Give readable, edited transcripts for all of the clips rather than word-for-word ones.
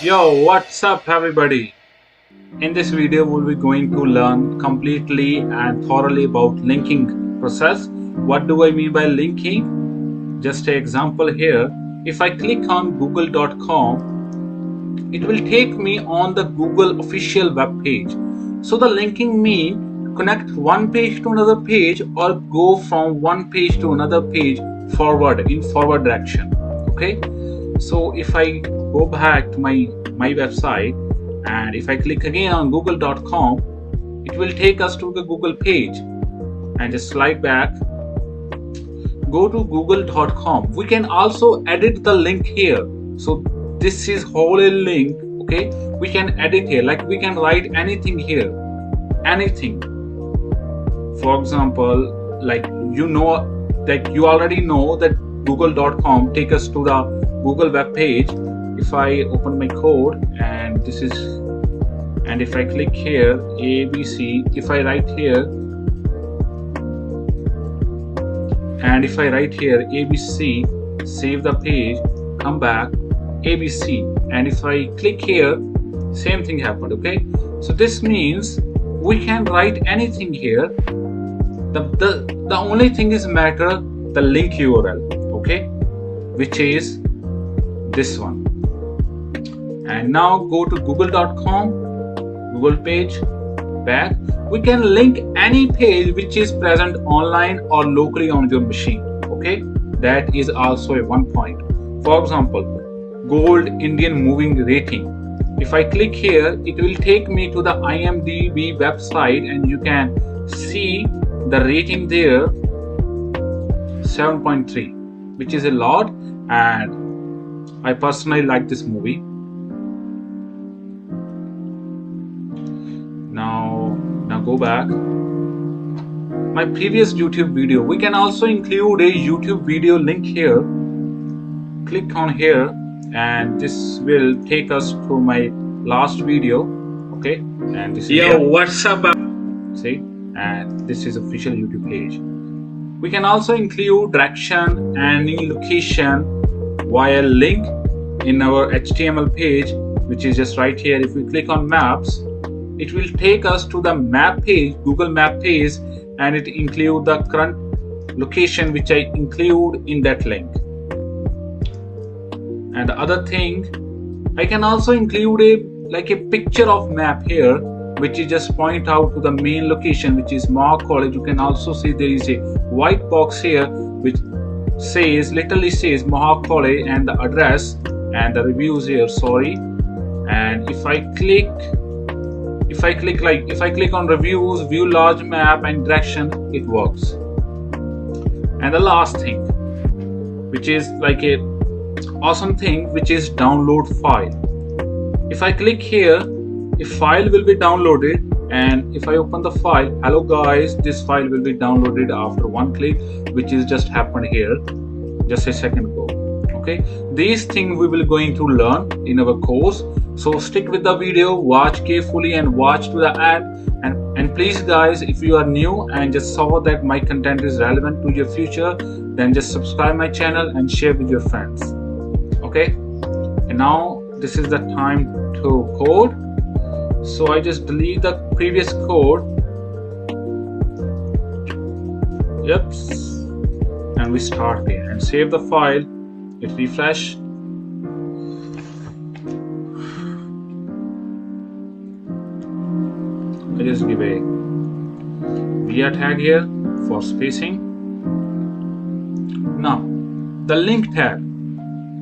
Yo, what's up everybody? In this video we'll be going to learn completely and thoroughly about linking process. What do I mean by linking? Just an example here. If I click on google.com, it will take me on the Google official web page. So the linking mean connect one page to another page or go from one page to another page forward in forward direction. Okay, so if I go back to my website and if I click again on google.com, it will take us to the Google page, and just slide back, go to google.com. We can also edit the link here. So this is whole link. Okay, we can edit here, like we can write anything here, anything. For example, like you already know that google.com take us to the Google web page. If I open my code and if I click here ABC, if I write here and if I write here ABC, save the page, come back ABC, and if I click here, same thing happened. Okay, so this means we can write anything here. The only thing is matter the link URL, okay, which is this one. And now go to google.com, Google page, back. We can link any page which is present online or locally on your machine. Okay, that is also a one point. For example, gold Indian moving rating. If I click here, it will take me to the IMDb website and you can see the rating there, 7.3, which is a lot, and I personally like this movie. Now go back. My previous YouTube video, we can also include a YouTube video link here. Click on here and this will take us to my last video. Okay, and this is what's up? See, and this is official YouTube page. We can also include direction and location via link in our HTML page, which is just right here. If we click on maps, it will take us to the map page, Google map page, and it include the current location which I include in that link. And the other thing, I can also include a picture of map here, which is just point out to the main location, which is Mohawk College. You can also see there is a white box here which literally says Mohawk College and the address and the reviews here, sorry. And if I click on reviews, view large map and direction, it works. And the last thing, which is like a awesome thing, which is download file. If I click here, a file will be downloaded, and if I open the file, hello guys, this file will be downloaded after one click, which is just happened here just a second ago. Okay, these things we will going to learn in our course, so stick with the video, watch carefully and watch to the end. And please guys, if you are new and just saw that my content is relevant to your future, then just subscribe my channel and share with your friends. Okay, and now this is the time to code. So I just delete the previous code. Yep, and we start there and save the file. It refresh. I just give a via tag here for spacing. Now the link tag.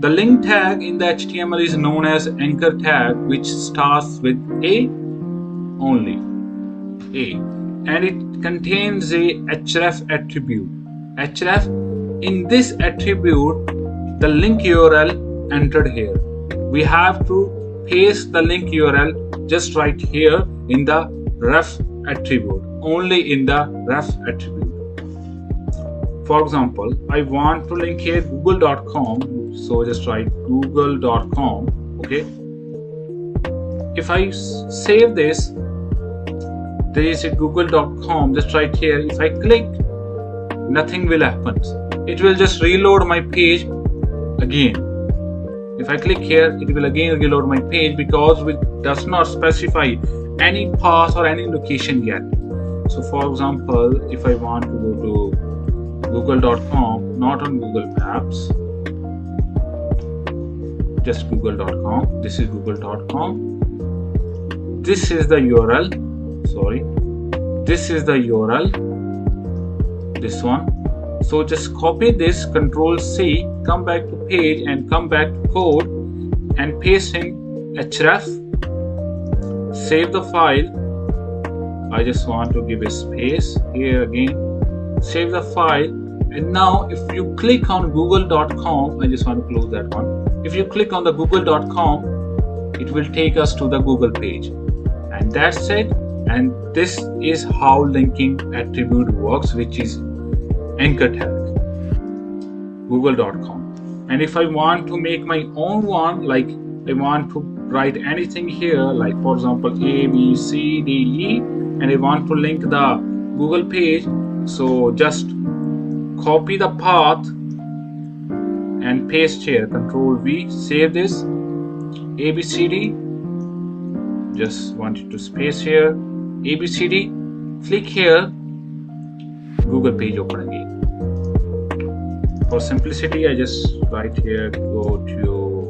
The link tag in the HTML is known as anchor tag, which starts with A only, A, and it contains a href attribute. Href, in this attribute, the link URL entered here. We have to paste the link URL just right here in the ref attribute, only in the ref attribute. For example, I want to link here google.com, so just write google.com. Okay, if I save this, there is a google.com just right here. If I click, nothing will happen. It will just reload my page again. If I click here, it will again reload my page because it does not specify any path or any location yet. So for example, if I want to go to google.com, not on Google Maps, just google.com. This is google.com. This is the URL. Sorry, this is the URL. This one. So just copy this, Control C, come back to page and come back to code and paste in href. Save the file. I just want to give a space here again. Save the file. And now if you click on google.com, I just want to close that one. If you click on the google.com, it will take us to the Google page. And that's it. And this is how linking attribute works, which is anchor tag, google.com. And if I want to make my own one, like I want to write anything here, like for example A, B, C, D, E, and I want to link the Google page, so just copy the path and paste here, Control V, save this, A, B, C, D, just wanted to space here, A, B, C, D, click here, Google page open again. For simplicity, I just write here, go to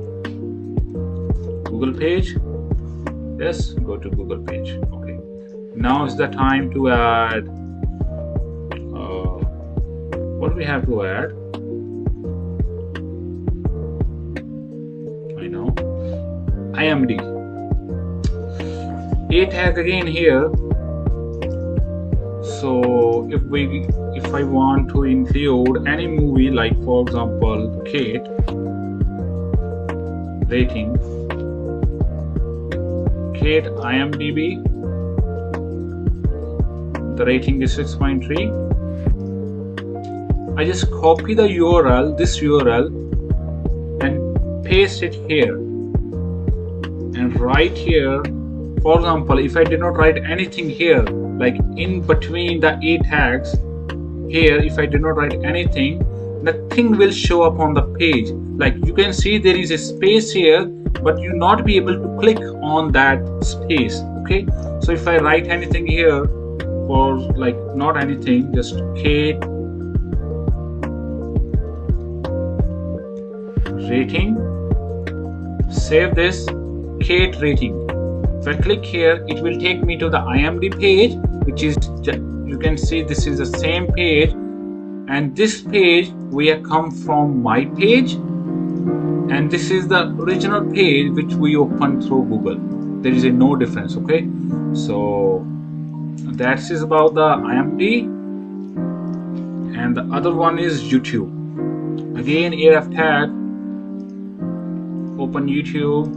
Google page. Yes, go to Google page. Okay. Now is the time to add. What do we have to add? I know. IMD. A tag again here. So if I want to include any movie, like for example Kate, rating, Kate IMDb, the rating is 6.3. I just copy the URL, this URL, and paste it here and write here. For example, if I did not write anything here, like in between the A tags here, if I did not write anything, nothing will show up on the page. Like you can see there is a space here, but you not be able to click on that space. Okay, so if I write anything here, or like not anything, just Kate rating, save this, Kate rating. If I click here, it will take me to the IMDb page, which is, you can see this is the same page, and this page we have come from my page, and this is the original page which we opened through Google. There is no difference. Okay, so that is about the IMDb, and the other one is YouTube. Again, AF tag, open YouTube.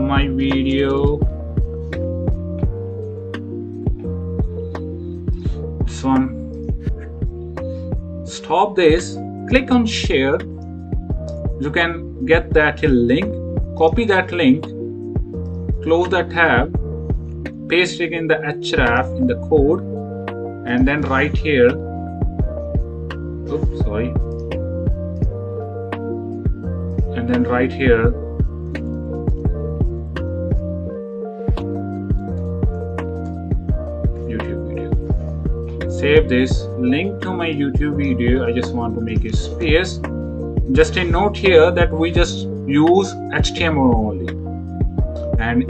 My video, this one, stop this, click on share. You can get that link, copy that link, close the tab, paste it in the href in the code, and then write here, oops, sorry, and then write here save this, link to my YouTube video. I just want to make a space. Just a note here that we just use HTML only. And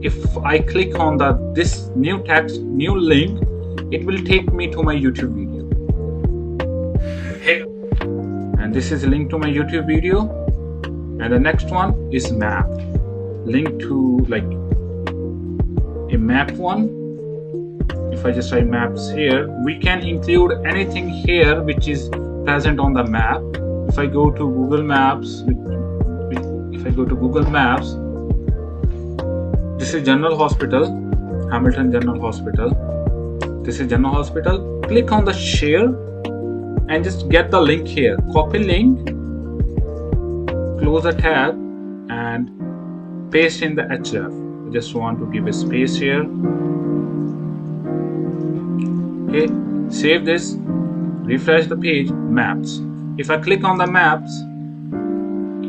if I click on this new text, new link, it will take me to my YouTube video. And this is a link to my YouTube video. And the next one is map. Link to like a map one. If I just write maps here, we can include anything here which is present on the map. If I go to Google Maps, this is General Hospital, Hamilton General Hospital. This is General Hospital. Click on the share and just get the link here. Copy link, close the tab, and paste in the href. I just want to give a space here. Okay, save this, refresh the page, maps. If I click on the maps,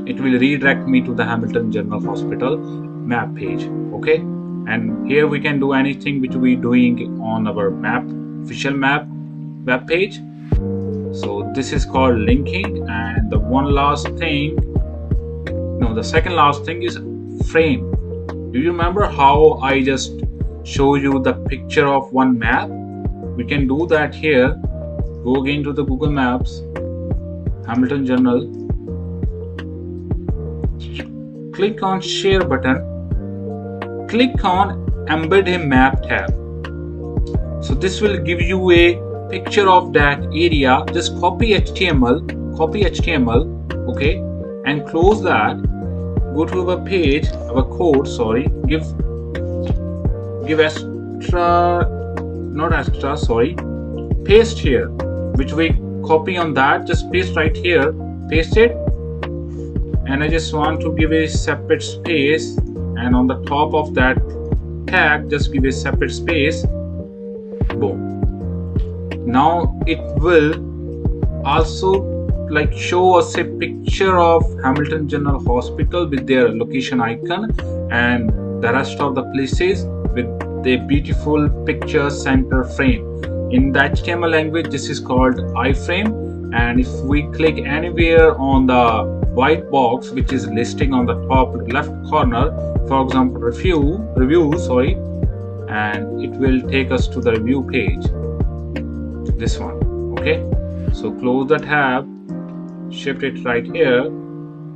it will redirect me to the Hamilton General Hospital map page. Okay, and here we can do anything which we doing on our map, official map web page. So this is called linking. And the second last thing is frame. Do you remember how I just show you the picture of one map? We can do that here. Go again to the Google Maps, Hamilton General, click on share button, click on embed a map tab. So this will give you a picture of that area. Just copy HTML, okay, and close that. Go to our page, our code, paste here, which we copy on that. Just paste right here, paste it, and I just want to give a separate space, and on the top of that tag just give a separate space. Boom. Now it will also like show us a picture of Hamilton General Hospital with their location icon and the rest of the places with the beautiful picture center frame. In the HTML language, this is called iframe. And if we click anywhere on the white box which is listing on the top left corner, for example review, and it will take us to the review page, this one. Okay, so close the tab, shift it right here.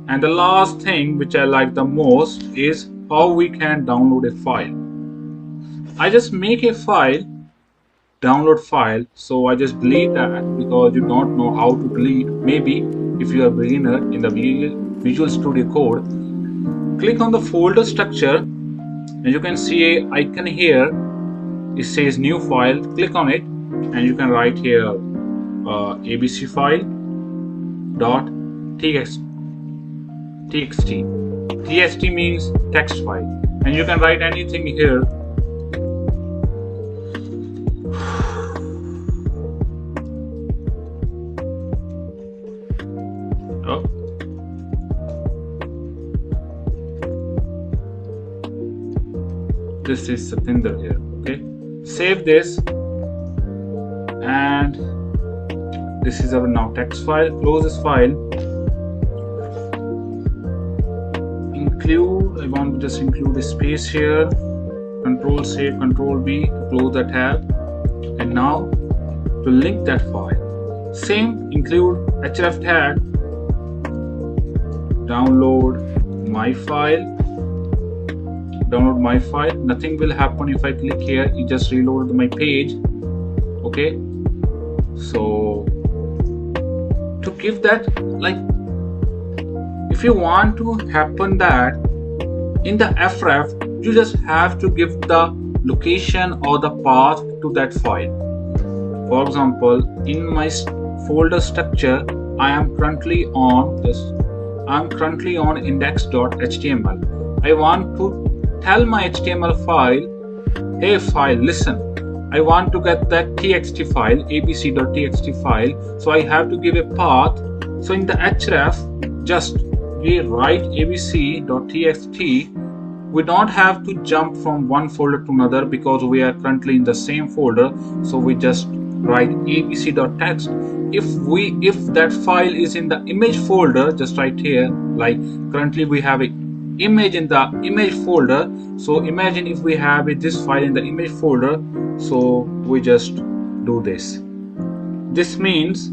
And the last thing which I like the most is how we can download a file. I just make a file, download file. So I just delete that because you don't know how to delete. Maybe if you are a beginner in the Visual Studio Code, click on the folder structure and you can see a icon here. It says new file. Click on it and you can write here abc file dot txt. Txt means text file, and you can write anything here. This is Satinder here. Okay, save this, and this is our now text file. Close this file. I want to just include a space here. Control C, Control B to close the tab. And now to link that file, same, include href tag, download my file. Nothing will happen if I click here. It just reload my page. Okay, so to give that, like, if you want to happen that in the href, you just have to give the location or the path to that file. For example, in my folder structure, I am currently on index.html. I want to tell my HTML file, hey file, listen, I want to get that txt file, abc.txt file. So I have to give a path. So in the href, just we write abc.txt. We don't have to jump from one folder to another because we are currently in the same folder. So we just write abc.text. If that file is in the image folder, just right here, like currently we have a image in the image folder. So imagine if we have this file in the image folder. So we just do this. This means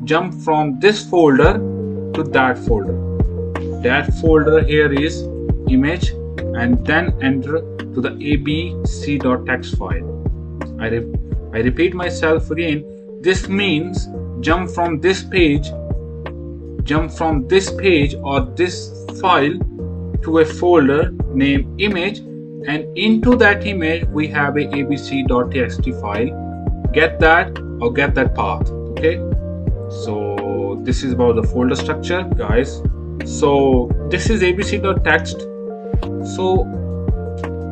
jump from this folder to that folder. That folder here is image, and then enter to the abc.text file. I repeat myself again. This means jump from this page or this file to a folder named image, and into that image we have a abc.txt file. Get that or get that path. Okay, so this is about the folder structure, guys. So this is abc.text. So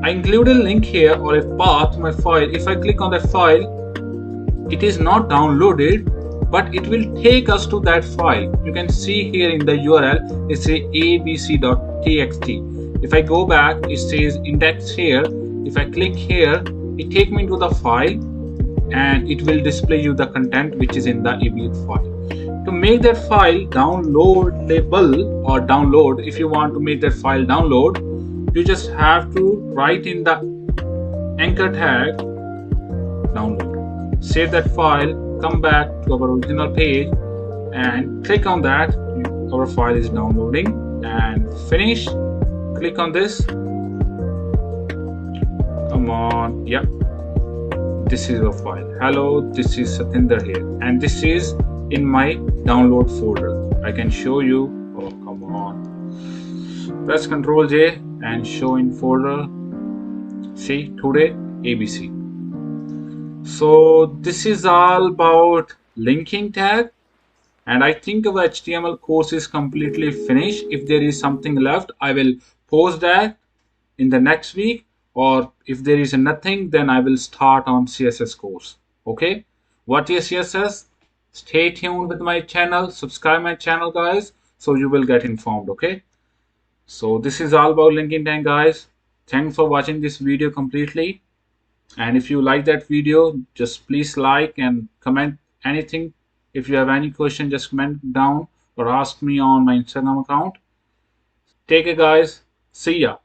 I include a link here or a path to my file. If I click on that file, it is not downloaded, but it will take us to that file. You can see here in the URL it says abc.txt. If I go back, it says index here. If I click here, it take me to the file and it will display you the content which is in the abs file. To make that file downloadable or download, if you want to make that file download, you just have to write in the anchor tag download, save that file, come back to our original page and click on that. Our file is downloading and finish. Click on this. Come on, yep, this is a file. Hello, this is Satinder here, and this is in my download folder. I can show you. Oh, come on. Press Ctrl J and show in folder. See, today ABC. So this is all about linking tag, and I think our HTML course is completely finished. If there is something left, I will post that in the next week, or if there is nothing, then I will start on CSS course. Okay, what is CSS? Stay tuned with my channel, subscribe my channel guys, so you will get informed. Okay, so this is all about linking tag guys. Thanks for watching this video completely, and if you like that video, just please like and comment anything. If you have any question, just comment down or ask me on my Instagram account. Take care guys, see ya.